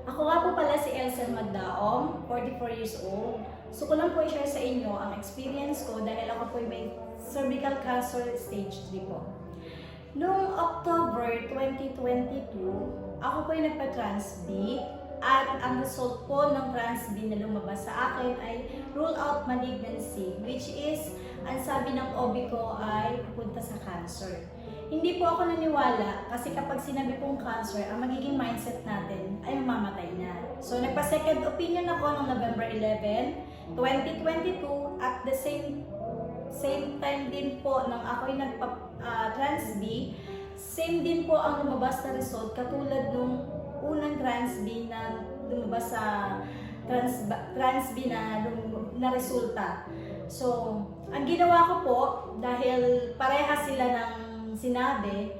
Ako nga po pala si Elsa Magdaom, 44 years old. So ko lang po i-share sa inyo ang experience ko dahil ako po may cervical cancer stage 3 po. Noong October 2022, ako po ay nagpa-Trans B at ang result po ng Trans B na lumabas sa akin ay rule out malignancy, which is ang sabi ng OB ko ay pupunta sa cancer. Hindi po ako naniwala kasi kapag sinabi pong cancer, ang magiging mindset natin ay mamamatay na. So nagpa-second opinion ako noong November 11, 2022 at the same time din po nang ako'y nagpa-Trans B, same din po ang lumabas na result katulad nung unang Trans B na lumabas sa Trans B na resulta. So, ang ginawa ko po, dahil pareha sila ng sinabi,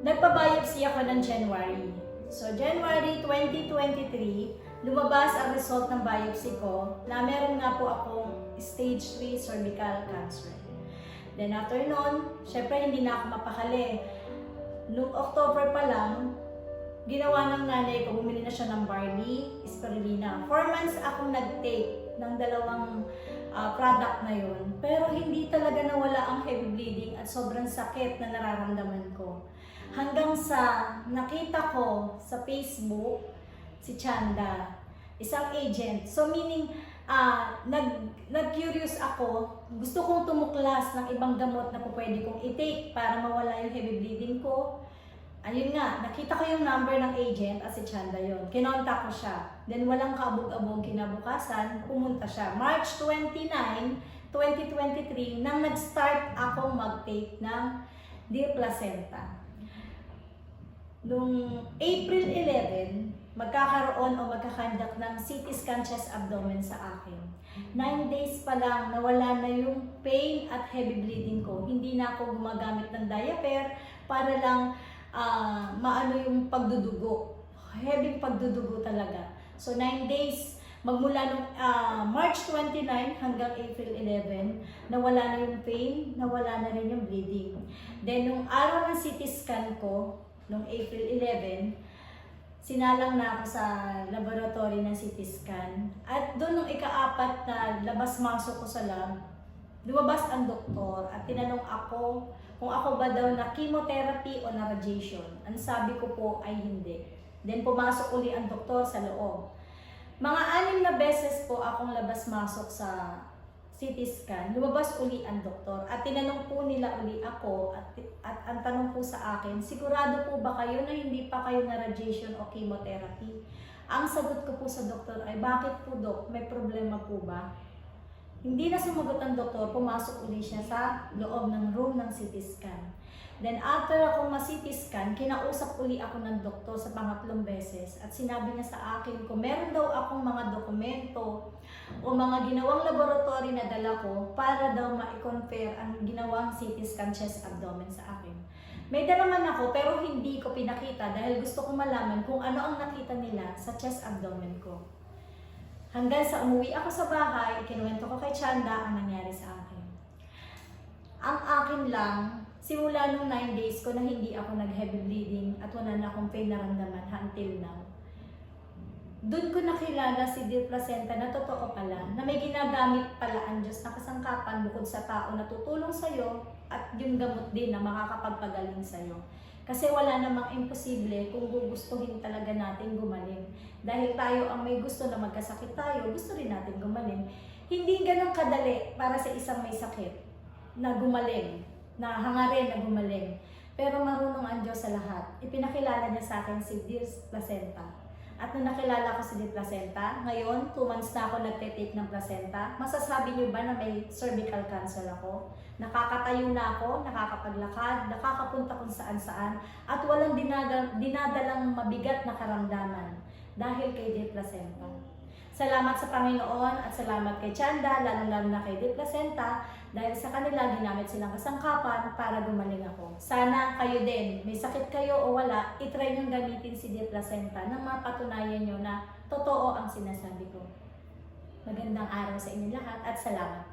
nagpa-biopsy ako ng January. So, January 2023, lumabas ang result ng biopsy ko na meron nga po akong stage 3 cervical cancer. Then after nun, syempre hindi na ako mapakali. Noong October pa lang, ginawa ng nanay ko, bumili na siya ng barley, spirulina. 4 months akong nag-take ng dalawang product na yun. Pero hindi talaga nawala ang heavy bleeding at sobrang sakit na nararamdaman ko. Hanggang sa nakita ko sa Facebook si Chanda, isang agent. So meaning, nag-curious ako, gusto kong tumuklas ng ibang gamot na po pwede kong i-take para mawala yung heavy bleeding ko. Ayun nga, nakita ko yung number ng agent at si Chanda yun. Kinontak ko siya. Then walang kaabog-abog kinabukasan, pumunta siya. March 29, 2023, nang nag-start akong mag-take ng Dear Placenta. Noong April 11, magkakaroon o magkakandak ng CT scan chest abdomen sa akin. 9 days pa lang, nawala na yung pain at heavy bleeding ko. Hindi na ako gumagamit ng diaper para lang maano yung pagdudugo. Heavy pagdudugo talaga. So 9 days, magmula nung March 29 hanggang April 11, nawala na yung pain, nawala na rin yung bleeding. Then nung araw ng CT scan ko, nung April 11, sinalang na ako sa laboratory ng CT scan. At doon nung ika-4 na labas-masok ko sa lab, lumabas ang doktor at tinanong ako kung ako ba daw na chemotherapy o na radiation. Ang sabi ko po ay hindi. Then pumasok uli ang doktor sa loob. Mga 6 na beses po akong labas-masok sa CT scan, lumabas uli ang doktor at tinanong po nila uli ako at ang tanong po sa akin, sigurado po ba kayo na hindi pa kayo na radiation o chemotherapy? Ang sagot ko po sa doktor ay, bakit po dok? May problema po ba? Hindi na sumagot ang doktor, pumasok uli siya sa loob ng room ng CT scan. Then after akong ma-CT scan, kinausap uli ako ng doktor sa pangatlong beses at sinabi niya sa akin kung meron daw akong mga dokumento o mga ginawang laboratory na dala ko para daw ma-compare ang ginawang CT scan chest abdomen sa akin. May dala man ako pero hindi ko pinakita dahil gusto kong malaman kung ano ang nakita nila sa chest abdomen ko. Hanggang sa umuwi ako sa bahay, ikinuwento ko kay Chanda ang nangyari sa akin. Ang akin lang, simula nung 9 days ko na hindi ako nag-heavy bleeding at wala na akong pain naramdaman until now. Doon ko nakilala si Dear Placenta na totoo pala, na may ginagamit pala ang Diyos na kasangkapan bukod sa tao na tutulong sa'yo at yung gamot din na makakapagpagaling sa'yo. Kasi wala namang imposible kung gugustuhin talaga natin gumaling. Dahil tayo ang may gusto na magkasakit tayo, gusto rin natin gumaling. Hindi ganun kadali para sa isang may sakit na gumaling, na hangarin na gumaling. Pero marunong ang Diyos sa lahat. Ipinakilala niya sa akin si Dear Placenta. At nung nakilala ko si Dear Placenta, ngayon 2 months na ako nagte-take ng placenta, masasabi niyo ba na may cervical cancer ako? Nakakatayo na ako, nakakapaglakad, nakakapunta kung saan-saan, at walang dinadalang mabigat na karamdaman dahil kay Dear Placenta. Salamat sa Panginoon at salamat kay Chanda, lalong-lalo na kay Dear Placenta, dahil sa kanila ginamit silang kasangkapan para gumaling ako. Sana kayo din, may sakit kayo o wala, itry nyo gamitin si Dear Placenta nang mapatunayan nyo na totoo ang sinasabi ko. Magandang araw sa inyo lahat at salamat.